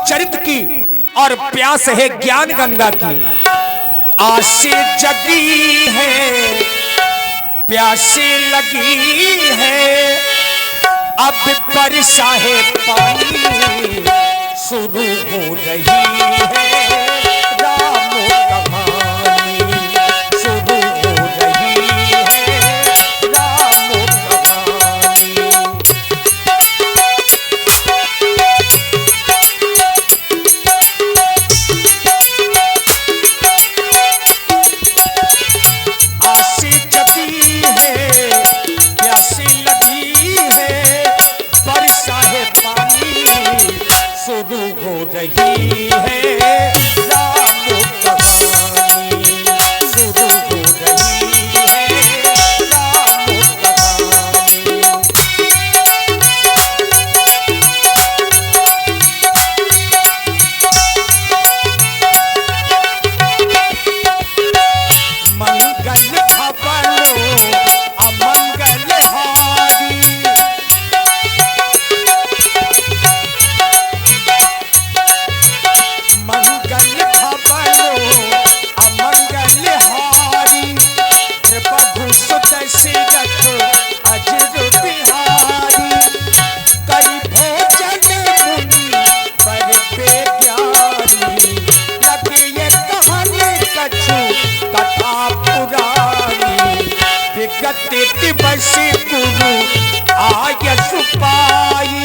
चरित्र की और प्यास है ज्ञान गंगा की। आसे जगी है, प्यासे लगी है, अब बरसा है पानी शुरू हो रही है। राम कहानी शुरू हो रही है। राम कहानी आसे जगी है, प्यासे लगी है, बरसा है पानी शुरू हो रही है। राम कहानी शुरू हो रही है। राम कहानी मंगल भवनो अमंगल हारी, मंगल भवनो अमंगल हारी, प्रभु सुत सिरत अजर बिहारी, करी भोजन मुनि पर बेज्ञानी, लगे ये कहानी कछु कथा पुरानी, विगत दिवस गुरु आयस पाई,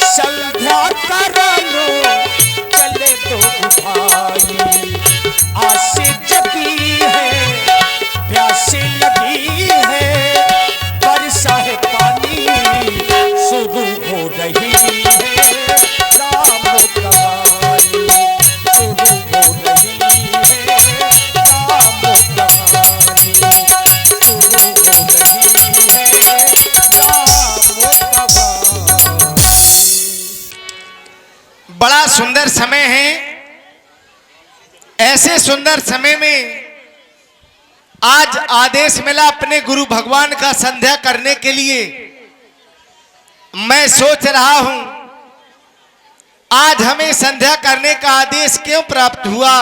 संध्या करलो चले दो भाई। आसे जगी है, प्यासे लगी है, बरसा है पानी शुरू हो रही है। राम कहानी शुरू हो रही है। राम कहानी शुरू हो रही है। राम कहानी बड़ा सुंदर समय है। ऐसे सुंदर समय में आज आदेश मिला अपने गुरु भगवान का संध्या करने के लिए। मैं सोच रहा हूं आज हमें संध्या करने का आदेश क्यों प्राप्त हुआ।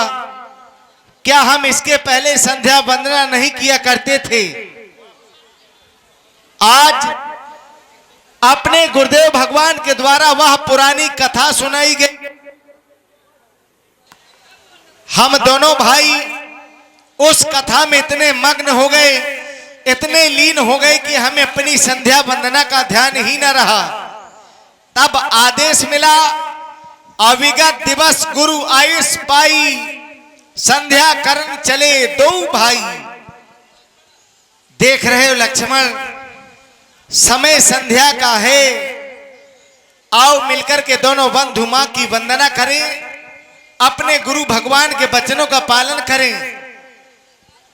क्या हम इसके पहले संध्या वंदना नहीं किया करते थे। आज अपने गुरुदेव भगवान के द्वारा वह पुरानी कथा सुनाई गई। हम दोनों भाई उस कथा में इतने मग्न हो गए, इतने लीन हो गए कि हमें अपनी संध्या वंदना का ध्यान ही न रहा। तब आदेश मिला, अविगत दिवस गुरु आयुष पाई, संध्या करन चले दो भाई। देख रहे हो लक्ष्मण, समय संध्या का है। आओ मिलकर के दोनों बंधु मां की वंदना करें, अपने गुरु भगवान के वचनों का पालन करें।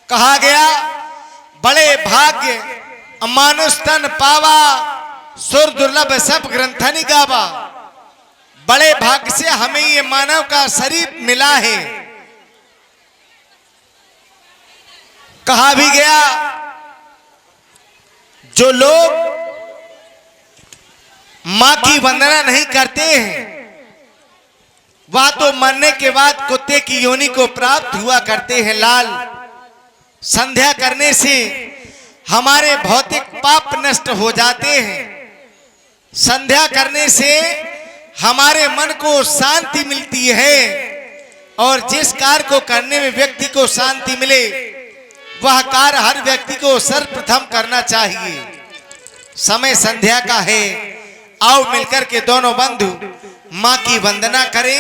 कहा गया, बड़े भाग्य मानुष तन पावा, सुर दुर्लभ सब ग्रंथनि गावा। बड़े भाग्य से हमें ये मानव का शरीर मिला है। कहा भी गया, जो लोग मां की वंदना नहीं करते हैं वह तो मरने के बाद कुत्ते की योनि को प्राप्त हुआ करते हैं। लाल, संध्या करने से हमारे भौतिक पाप नष्ट हो जाते हैं। संध्या करने से हमारे मन को शांति मिलती है, और जिस कार्य को करने में व्यक्ति को शांति मिले वह कार्य हर व्यक्ति को सर्वप्रथम करना चाहिए। समय संध्या का है। आओ मिलकर के दोनों बंधु मां की वंदना करें,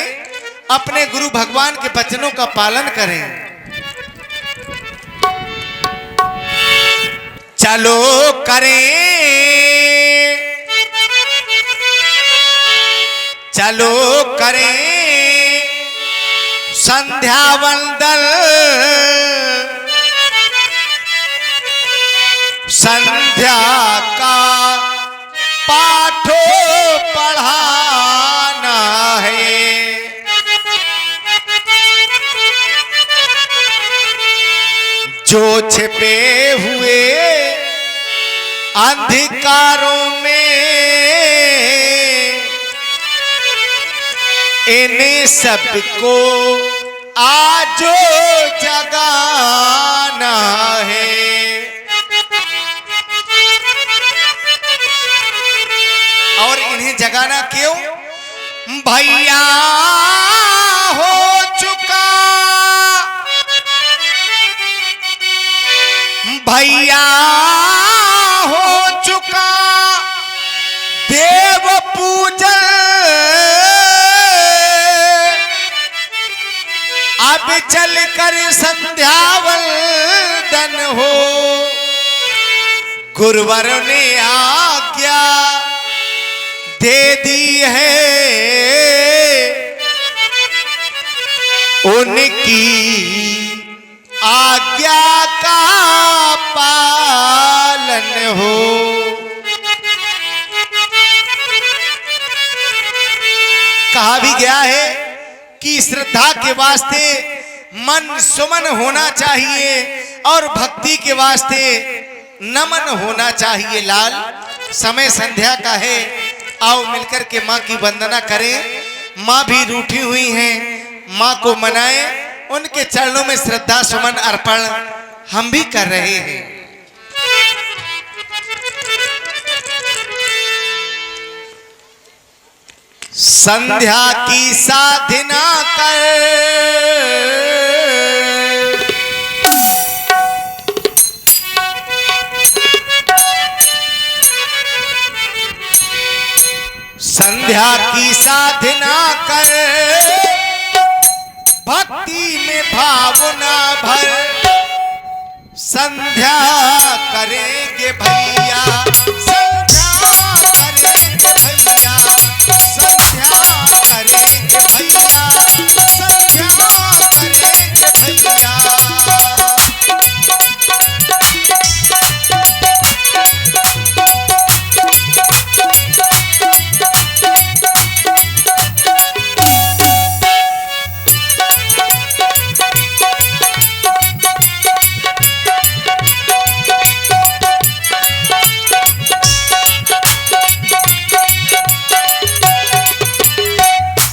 अपने गुरु भगवान के वचनों का पालन करें। चलो करें, चलो करें संध्या वंदन, संध्या का पाठो पढ़ाना है। जो छिपे हुए अंधकारों में इन्हें सबको आजो जगाना है। और इन्हें जगाना क्यों? भैया हो चुका, भैया हो चुका देव पूजन, अब चलकर संध्यावंदन हो। गुरुवर ने आज्ञा दे दी है, उनकी आज्ञा का पालन हो। कहा भी गया है कि श्रद्धा के वास्ते मन सुमन होना चाहिए और भक्ति के वास्ते नमन होना चाहिए। लाल, समय संध्या का है, आओ मिलकर के माँ की वंदना करें। माँ भी रूठी हुई हैं, माँ को मनाएं, उनके चरणों में श्रद्धा सुमन अर्पण हम भी कर रहे हैं। संध्या की साधना कर, संध्या की साधना कर, भक्ति में भावना भर, संध्या करेंगे भैया, संध्या करेंगे भैया, संध्या करेंगे भैया, संध्या करेंगे भैया।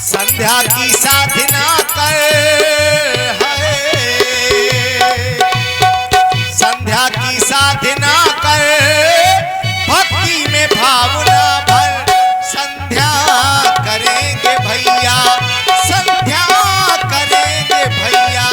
संध्या की साधना कर है, संध्या की साधना कर, भक्ति में भावना भर, संध्या करेंगे भैया, संध्या करेंगे भैया।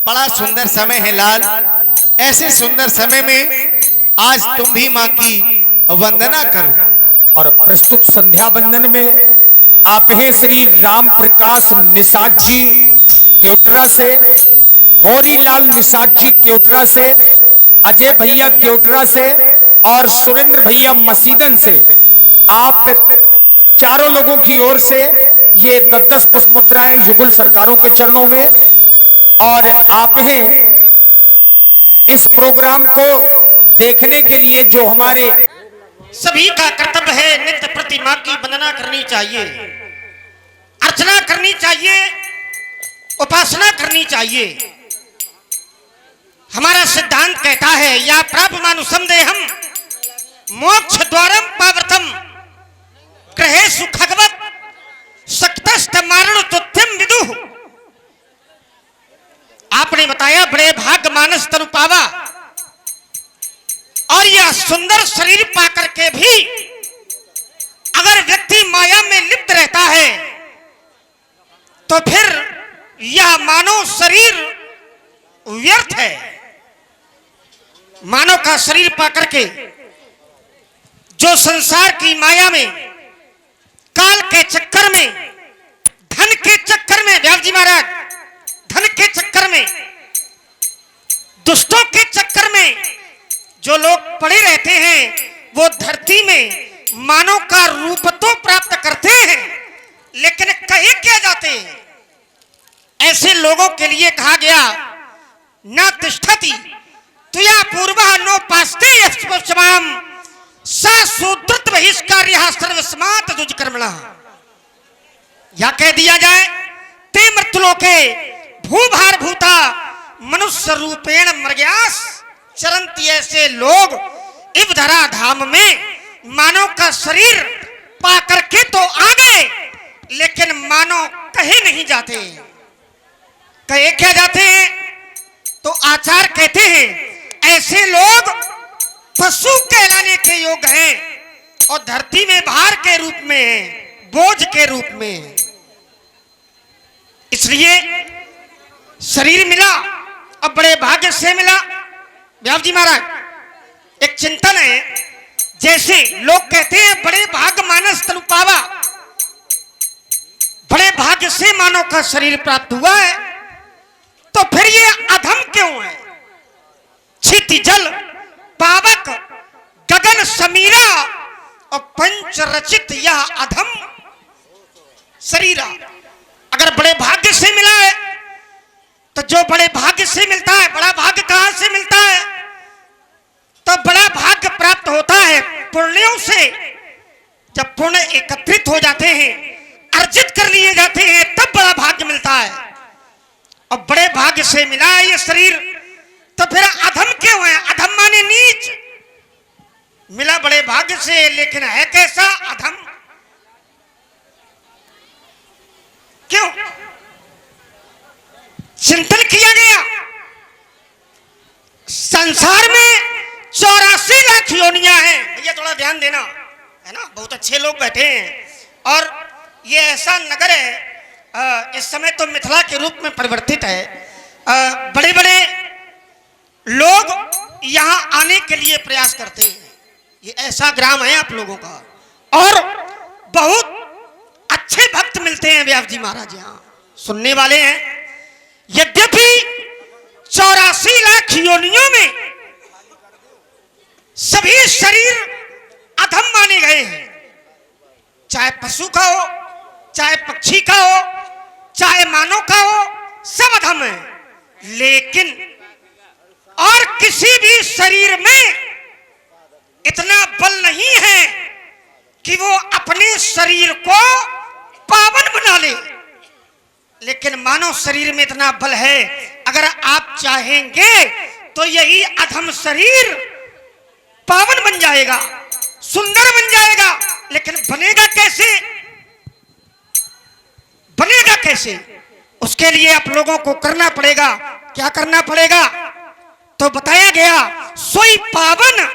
बड़ा सुंदर समय है लाल। ऐसे सुंदर समय में आज तुम भी माँ की वंदना करो। और प्रस्तुत संध्या बंदन में आप हैं श्री राम प्रकाश निषाद जी क्योटरा से, होरीलाल निषाद जी क्योटरा से, अजय भैया क्योटरा से और सुरेंद्र भैया मसीदन से। आप चारों लोगों की ओर से ये 10-10 पुष्प मुद्राएं युगल सरकारों के चरणों में। और आप हैं इस प्रोग्राम को देखने के लिए जो हमारे सभी का कर्तव्य है नित्य प्रति मां की वंदना करनी चाहिए, अर्चना करनी चाहिए, उपासना करनी चाहिए। हमारा सिद्धांत कहता है या प्राप्त मानुषम देहम मोक्ष द्वारम पावर्तम ग्रहे सुखगवत सक्तस्त मारण तुत्यम विदुः। आपने बताया बड़े भाग मानस तनु पावा, और यह सुंदर शरीर पाकर के भी अगर व्यक्ति माया में लिप्त रहता है तो फिर यह मानव शरीर व्यर्थ है। मानव का शरीर पाकर के जो संसार की माया में, काल के चक्कर में, धन के चक्कर में, व्यास जी महाराज, धन के चक्कर में, दुष्टों के चक्कर में जो लोग पड़े रहते हैं वो धरती में मानव का रूप तो प्राप्त करते हैं लेकिन कहे क्या जाते हैं। ऐसे लोगों के लिए कहा गया न तिष्ठति तुया पूर्वः नोपास्ते यस्माम सा सुद्रुत बहिष्कार्यः सर्वस्मात् दुष्कर्मणः। या कह दिया जाए ते मृत्युलोके भूभार भूता मनुष्य रूपेण मर्यास चरंती। ऐसे लोग इव धरा धाम में मानव का शरीर पा करके तो आ गए लेकिन मानव कहे नहीं जाते। कहे क्या जाते हैं तो आचार कहते हैं ऐसे लोग पशु कहलाने के योग्य हैं और धरती में भार के रूप में हैं, बोझ के रूप में हैं। इसलिए शरीर मिला और बड़े भाग्य से मिला। व्यास जी महाराज एक चिंतन है, जैसे लोग कहते हैं बड़े भाग्य मानस तनु पावा, बड़े भाग्य से मानव का शरीर प्राप्त हुआ है तो फिर ये अधम क्यों है। क्षिति जल पावक गगन समीरा और पंच रचित यह अधम शरीरा। अगर बड़े भाग्य से मिला है तो जो बड़े भाग्य से मिलता है, बड़ा भाग्य कहां से मिलता है तो बड़ा भाग्य प्राप्त होता है पुण्यों से। जब पुण्य एकत्रित हो जाते हैं, अर्जित कर लिए जाते हैं, तब बड़ा भाग्य मिलता है। और बड़े भाग्य से मिला है ये शरीर तो फिर अधम क्यों है। अधम माने नीच। मिला बड़े भाग्य से लेकिन है कैसा अधम। क्यों चिंतन किया गया। संसार में 84 लाख योनियां हैं। भैया थोड़ा ध्यान देना है ना, बहुत अच्छे लोग बैठे हैं और ये ऐसा नगर है इस समय तो मिथिला के रूप में परिवर्तित है। बड़े बड़े लोग यहाँ आने के लिए प्रयास करते हैं। ये ऐसा ग्राम है आप लोगों का और बहुत अच्छे भक्त मिलते हैं। व्यास जी महाराज यहाँ सुनने वाले हैं। यद्यपि 84 लाख योनियों में सभी शरीर अधम माने गए हैं, चाहे पशु का हो, चाहे पक्षी का हो, चाहे मानव का हो, सब अधम है। लेकिन और किसी भी शरीर में इतना बल नहीं है कि वो अपने शरीर को पावन बना ले। लेकिन मानव शरीर में इतना बल है, अगर आप चाहेंगे तो यही अधम शरीर पावन बन जाएगा, सुंदर बन जाएगा। लेकिन बनेगा कैसे, बनेगा कैसे? उसके लिए आप लोगों को करना पड़ेगा। क्या करना पड़ेगा तो बताया गया, सोई पावन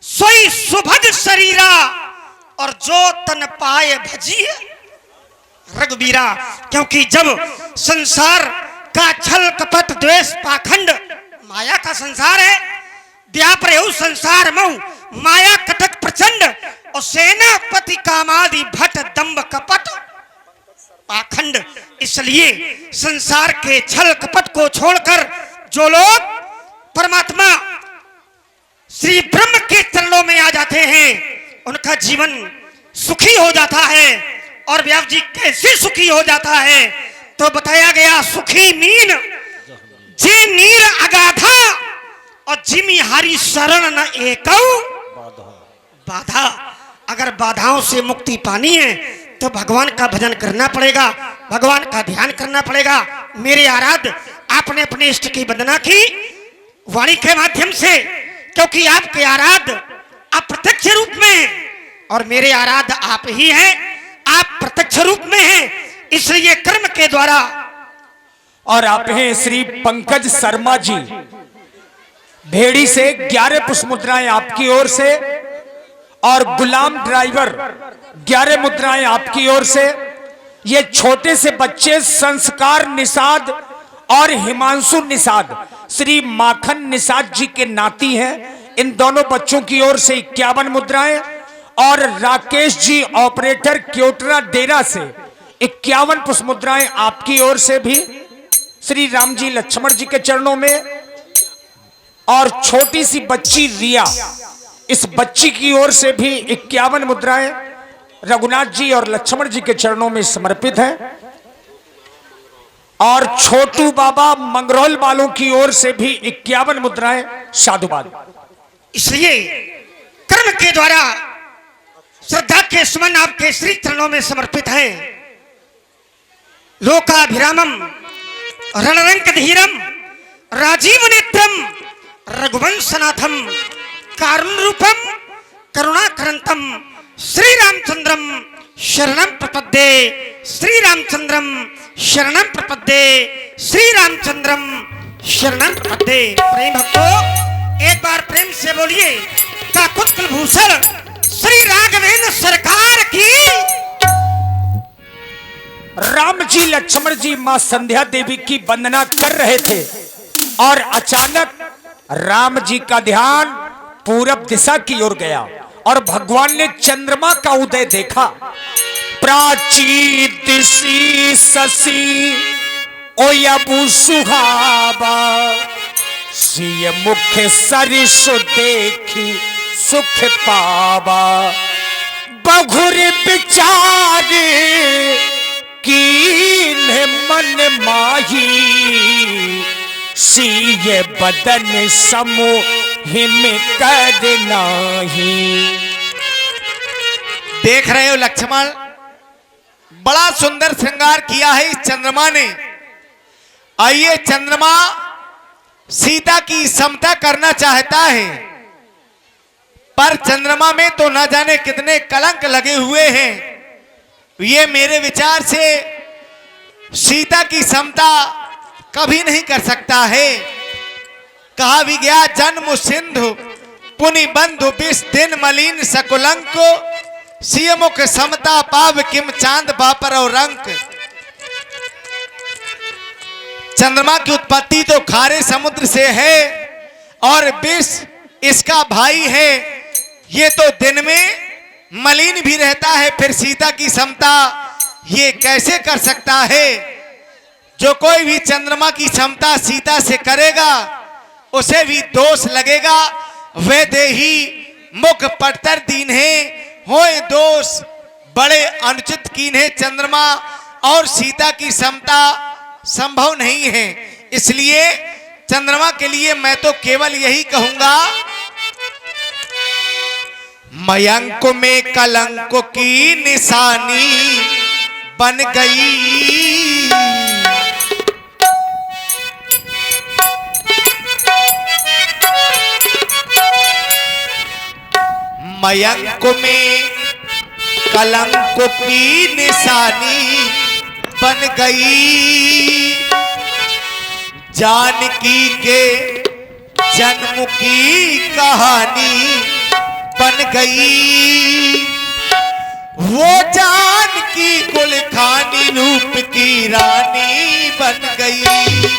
सोई सुभग शरीरा और जो तन पाए भजिए रघुबीरा। क्योंकि जब संसार का छल कपट द्वेष पाखंड माया का संसार है। व्यापर एवं संसार मऊ माया कटक प्रचंड और सेनापति कामादि भट दंभ कपट पाखंड। इसलिए संसार के छल कपट को छोड़कर जो लोग परमात्मा श्री ब्रह्म के चरणों में आ जाते हैं उनका जीवन सुखी हो जाता है। और व्यास जी कैसे सुखी हो जाता है तो बताया गया, सुखी मीन जे नीर अगाधा और जिमी हारी शरण न एकौ बाधा। अगर बाधाओं से मुक्ति पानी है तो भगवान का भजन करना पड़ेगा, भगवान का ध्यान करना पड़ेगा। मेरे आराध्य आपने अपने इष्ट की वंदना की वाणी के माध्यम से, क्योंकि आपके आराध्य अप्रत्यक्ष रूप में हैं और मेरे आराध्य आप ही हैं, आप प्रत्यक्ष रूप में हैं, इसलिए कर्म के द्वारा। और आप हैं श्री पंकज शर्मा जी भेड़ी से 11 पुष्प मुद्राएं आपकी ओर से, और गुलाम ड्राइवर 11 मुद्राएं आपकी ओर से। ये छोटे से बच्चे संस्कार निषाद और हिमांशु निषाद श्री माखन निषाद जी के नाती हैं। इन दोनों बच्चों की ओर से 51 मुद्राएं, और राकेश जी ऑपरेटर क्योटरा डेरा से 51 पुष्प मुद्राएं आपकी ओर से भी श्री राम जी लक्ष्मण जी के चरणों में। और छोटी सी बच्ची रिया, इस बच्ची की ओर से भी 51 मुद्राएं रघुनाथ जी और लक्ष्मण जी के चरणों में समर्पित हैं। और छोटू बाबा मंगरौल वालों की ओर से भी 51 मुद्राएं साधुवाद। इसलिए कर्म के द्वारा श्रद्धा के सुमन आपके श्री चरणों में समर्पित हैं। लोकाभिरामम रणरंक धीरम राजीव नेत्रम रघुवंशनाथम कारुण रूपम करुणाकरंतम श्री रामचंद्रम शरणम प्रपद्ये, श्री रामचंद्रम शरणम प्रपद्ये, श्री रामचंद्रम शरणम प्रपद्ये। प्रेम भक्तों एक बार प्रेम से बोलिए काकुत कुलभूषण श्री राघवेंद्र सरकार की। राम जी लक्ष्मण जी मां संध्या देवी की वंदना कर रहे थे और अचानक राम जी का ध्यान पूरब दिशा की ओर गया और भगवान ने चंद्रमा का उदय देखा। प्राची दिशी शशि ओयबु सुहावा, सिय मुख सरिस देखी सुख पावा। बहुर विचार कीन मन माही, सिय बदन समूह में कर नाही। देख रहे हो लक्ष्मण, बड़ा सुंदर श्रृंगार किया है इस चंद्रमा ने। आइए, चंद्रमा सीता की समता करना चाहता है, पर चंद्रमा में तो न जाने कितने कलंक लगे हुए हैं। ये मेरे विचार से सीता की समता कभी नहीं कर सकता है। कहा भी गया, जन्म सिंधु पुनि बंधु विष दिन मलिन सकुलंक, सियमुख समता पाव किम चांद बापर और रंक। चंद्रमा की उत्पत्ति तो खारे समुद्र से है और विष इसका भाई है। ये तो दिन में मलिन भी रहता है, फिर सीता की समता ये कैसे कर सकता है? जो कोई भी चंद्रमा की समता सीता से करेगा उसे भी दोष लगेगा। वे देही मुख पटतर दीन है, होए दोष बड़े अनुचित कीन्हे। चंद्रमा और सीता की समता संभव नहीं है, इसलिए चंद्रमा के लिए मैं तो केवल यही कहूंगा, मयंक में कलंक की निशानी बन गई। मयंक में कलंक की निशानी बन गई। जानकी के जन्म की कहानी बन गई। वो जानकी कुल खानी रूप की रानी बन गई।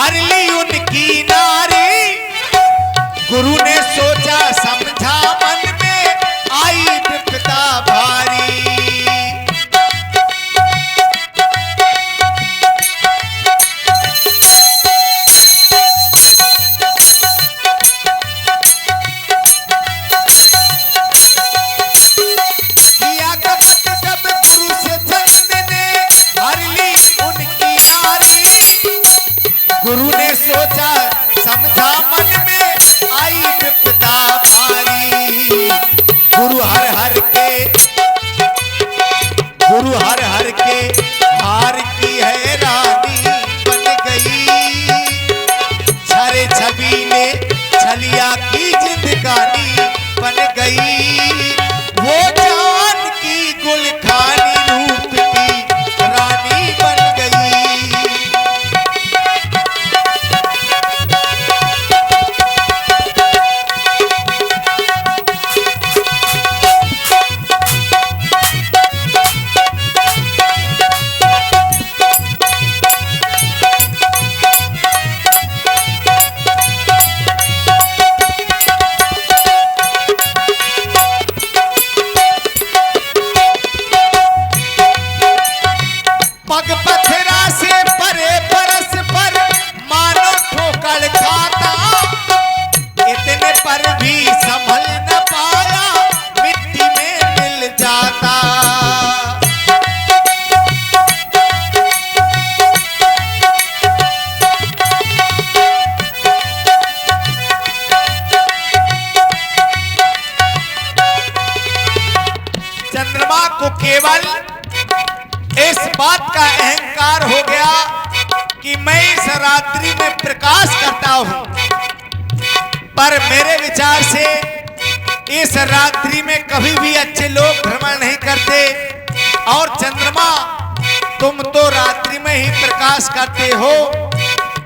हर ली उनकी नारी। गुरु ने सोचा समझा मन में आई विपदा भारी। किया कपट जब गुरु से चंद ने हर ली उनकी नारी। गुरु ने सोचा समझा मन में आई विपदा भारी। गुरु हर हर के हार की है रानी बन गई। छरे छबीले छलिया की जिंदगानी बन गई। वो जान की गुलखानी रूप की रानी बन गई। पग पथरा से परे परस पर मानो ठोकर खाता। इतने पर भी संभल न पाया मिट्टी में मिल जाता। चंद्रमा को केवल इस बात का अहंकार हो गया कि मैं इस रात्रि में प्रकाश करता हूं। पर मेरे विचार से इस रात्रि में कभी भी अच्छे लोग भ्रमण नहीं करते। और चंद्रमा तुम तो रात्रि में ही प्रकाश करते हो,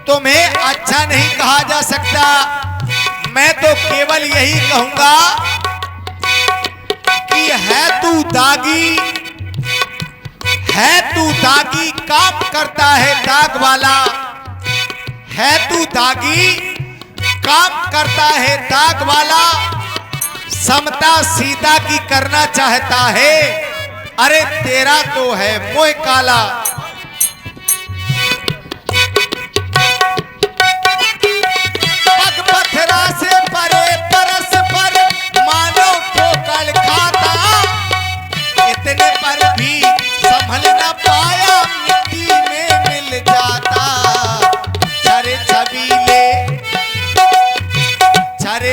तुम्हें अच्छा नहीं कहा जा सकता। मैं तो केवल यही कहूंगा कि है तू दागी काम करता है दाग वाला। है तू दागी काम करता है दाग वाला। समता सीता की करना चाहता है, अरे तेरा तो है मोह काला। पग पथरा से परे परस पर मानो ठोकर खाता। इतने पर भी संभल न पाया मिट्टी में मिल जाता। छरे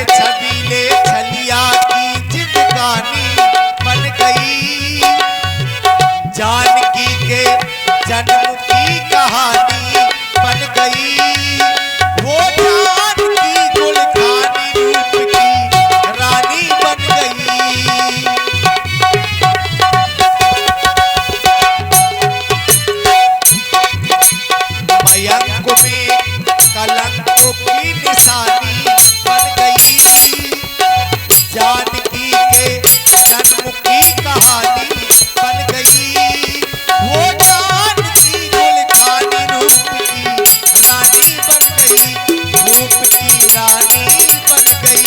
छबीले छलिया की जिंदगानी बन गई। जानकी के जन्म की कहानी बन गई। वो जानकी गुलखानी रूप की रानी बन गई। मयंक में कलंकों की निशानी बन गई। जानकी के जन्म की कहानी बन गई। वो जानकी गुलखानी रूप की रानी बन गई। रूप की रानी बन गई।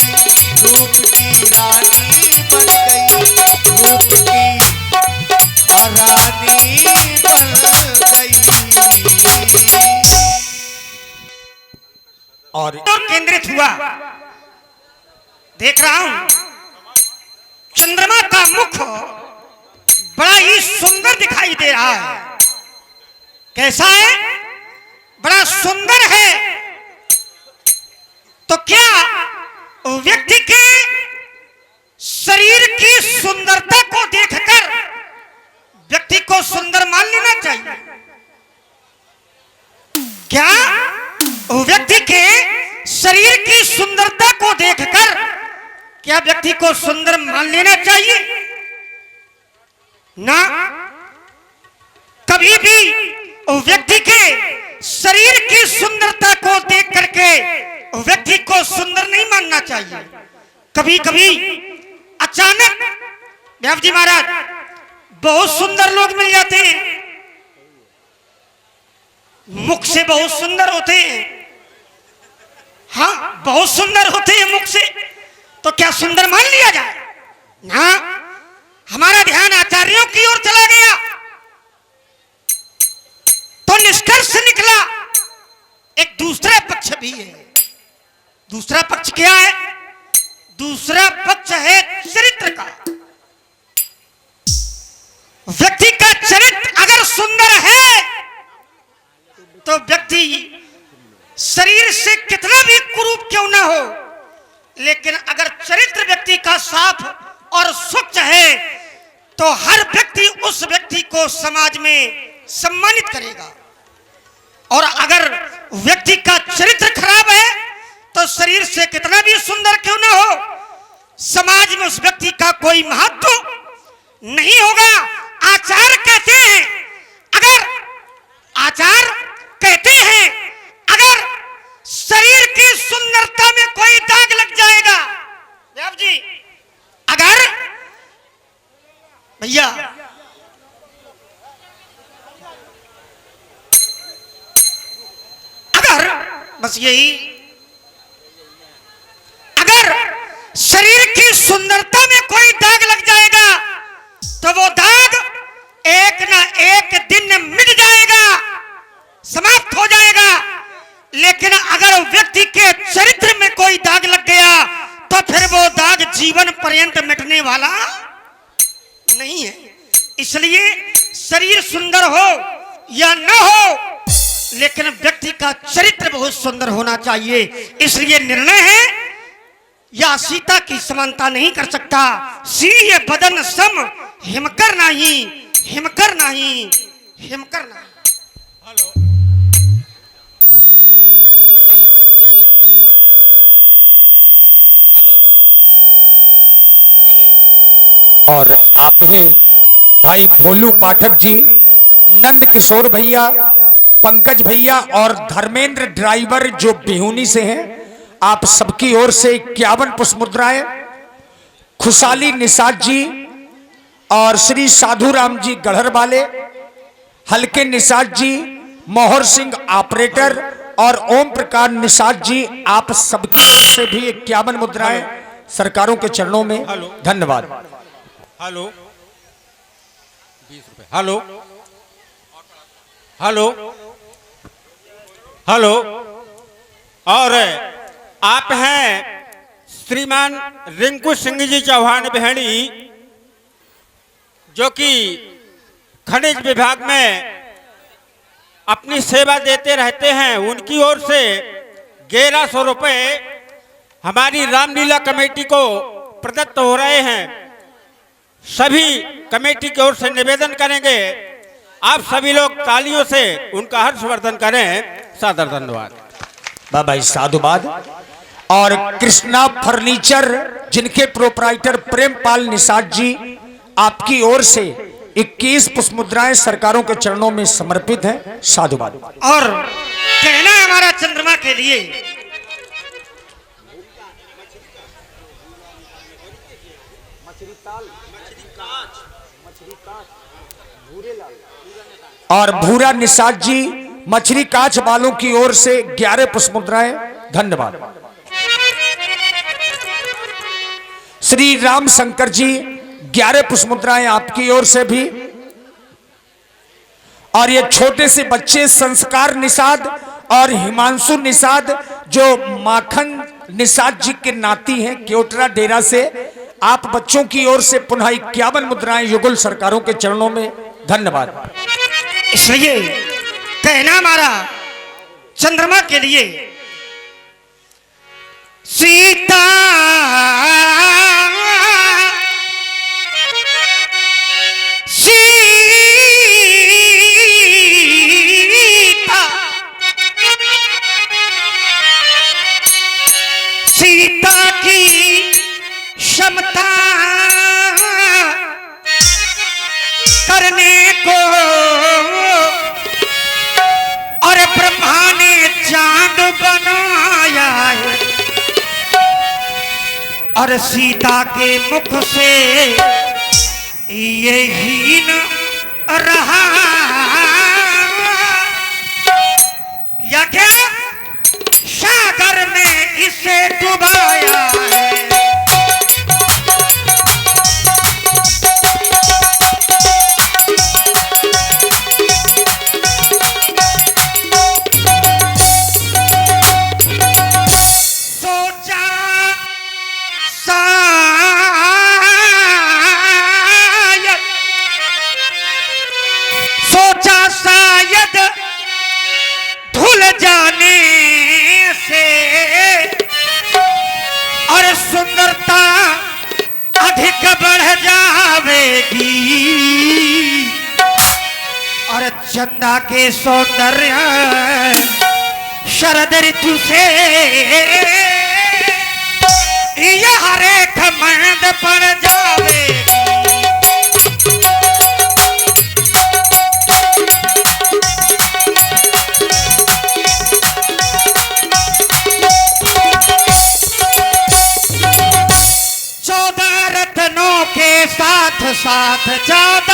रूप की रानी बन गई। रूप की रानी बन गई। और केंद्रित हुआ। देख रहा हूं चंद्रमा का मुख बड़ा ही सुंदर दिखाई दे रहा है। कैसा है? बड़ा सुंदर है। तो क्या व्यक्ति के शरीर की सुंदरता को देखकर व्यक्ति को सुंदर मान लेना चाहिए? क्या व्यक्ति के शरीर की सुंदरता को देखकर क्या व्यक्ति को सुंदर मान लेना चाहिए? ना, कभी भी व्यक्ति के शरीर की सुंदरता को देख करके व्यक्ति को सुंदर नहीं मानना चाहिए। कभी कभी अचानक व्यास जी महाराज बहुत सुंदर लोग मिल जाते हैं, मुख से बहुत सुंदर होते हैं, बहुत सुंदर होते हैं मुख से, तो क्या सुंदर मान लिया जाए? ना, हमारा ध्यान आचार्यों की ओर चला गया तो निष्कर्ष निकला एक दूसरा पक्ष भी है। दूसरा पक्ष क्या है? दूसरा पक्ष है चरित्र का। व्यक्ति का चरित्र अगर सुंदर है तो व्यक्ति शरीर से कितना भी कुरूप क्यों ना हो, लेकिन अगर चरित्र व्यक्ति का साफ और स्वच्छ है तो हर व्यक्ति उस व्यक्ति को समाज में सम्मानित करेगा। और अगर व्यक्ति का चरित्र खराब है तो शरीर से कितना भी सुंदर क्यों ना हो, समाज में उस व्यक्ति का कोई महत्व नहीं होगा। आचार कहते हैं, अगर आचार कहते हैं अगर शरीर की सुंदरता में कोई दाग लग जाएगा, देव जी, अगर भैया अगर बस यही, अगर शरीर की सुंदरता में कोई दाग लग जाएगा तो वो दाग एक ना एक दिन मिट जाएगा, समाप्त हो जाएगा। लेकिन अगर व्यक्ति के चरित्र में कोई दाग लग गया तो फिर वो दाग जीवन पर्यंत मिटने वाला नहीं है। इसलिए शरीर सुंदर हो या न हो, लेकिन व्यक्ति का चरित्र बहुत सुंदर होना चाहिए। इसलिए निर्णय है, या सीता की समानता नहीं कर सकता। सीय बदन सम हिमकर नहीं, हिमकर नहीं, हिमकर नहीं। और आप हैं भाई भोलू पाठक जी, नंद किशोर भैया, पंकज भैया और धर्मेंद्र ड्राइवर जो बिहुनी से हैं, आप सबकी ओर से 51 पुष्प मुद्राएं। खुशाली निषाद जी और श्री साधु राम जी गढ़र वाले, हल्के निषाद जी, मोहर सिंह ऑपरेटर और ओम प्रकाश निषाद जी, आप सबकी ओर से भी 51 मुद्राएं सरकारों के चरणों में। धन्यवाद। हेलो 20 रुपए। Hello hello hello. और आप हैं श्रीमान रिंकू सिंह जी चौहान बहनी, जो कि खनिज विभाग में अपनी सेवा देते रहते हैं। उनकी ओर से 1100 रुपये हमारी रामलीला कमेटी को प्रदत्त हो रहे हैं। सभी कमेटी की ओर से निवेदन करेंगे, आप सभी लोग तालियों से उनका हर्षवर्धन करें। सादर धन्यवाद। भाई साधुवाद। और कृष्णा फर्नीचर जिनके प्रोपराइटर प्रेमपाल निषाद जी, आपकी ओर से 21 पुष्प मुद्राएं सरकारों के चरणों में समर्पित हैं। साधुवाद। और कहना है हमारा चंद्रमा के लिए, और भूरा निषाद जी मछली कांच वालों की ओर से 11 पुष्प मुद्राएं। धन्यवाद। श्री राम शंकर जी 11 पुष्प मुद्राएं आपकी ओर से भी। और ये छोटे से बच्चे संस्कार निषाद और हिमांशु निषाद जो माखन निषाद जी के नाती हैं क्योटरा डेरा से, आप बच्चों की ओर से पुनः 51 मुद्राएं युगल सरकारों के चरणों में। धन्यवाद। इसलिए कहना हमारा चंद्रमा के लिए, सीता सीता की क्षमता करने को और ब्रह्मा ने चांद बनाया है, और सीता के मुख से ये हीन रहा या क्या सागर में इसे डुबाया है। सोचा शायद धुल जाने से और सुंदरता अधिक बढ़ जावेगी और चंदा के सौंदर्य शरद ऋतु से यह रेख मंद पड़ जावेगी। साथ साथ जादू